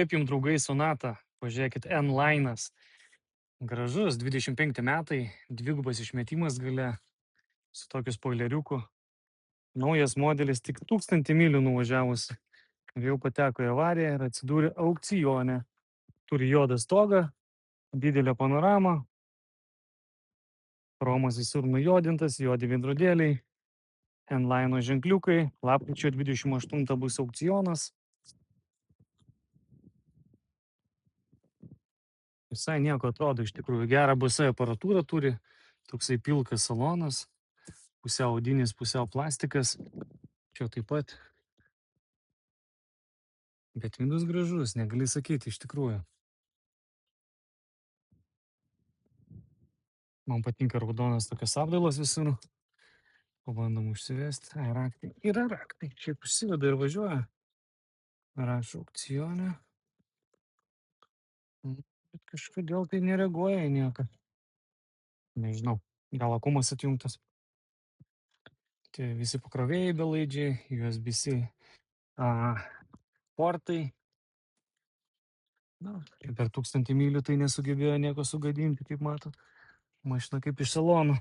Kaip jums, draugai, Sonata? Pažiūrėkit, N-Line'as. Gražus, 25 metai, dvigubas išmetimas gale, su tokiu spoileriuku. Naujas modelis tik 1000 mylių nuvažiavus. Ir jau pateko į avariją ir atsidūrė aukcione. Turi juodą stogą, didelę panoramą, chromas visur nujodintas, juodi veidrodėliai, N-Line'o ženkliukai, lapkričio 28 bus aukcionas. Visai nieko atrodo, iš tikrųjų, gerą BS aparatūrą turi, toksai pilkas salonas, pusiau odinis, pusiau plastikas, čia taip pat, bet vidus gražus, negali sakyti, iš tikrųjų. Man patinka raudonas tokios apdailos visur. Pabandom užsivesti. Ai, raktai. Yra raktai. Šiaip užsiveda ir važiuoja. Rašo aukcione. Bet kažkodėl tai nereaguoja į nieką. Nežinau. Gal akumas atjungtas. Tie visi pakrovėjai belaidžiai, USB-C portai. Na, per 1000 mylių tai nesugebėjo nieko sugadinti, kaip matot. Mašina kaip iš salono.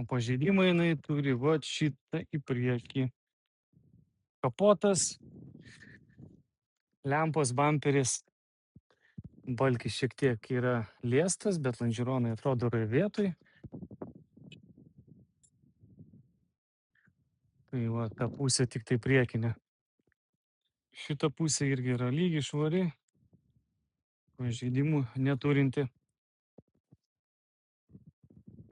O pažeidimai jinai turi va šitą į priekį. Kapotas, lempos, bamperis, balkis šiek tiek yra liestas, bet lonžironai atrodo yra vietoj. Tai va, ta pusė tik tai priekinė. Šita pusė irgi yra lygi, švari, pažeidimų neturinti.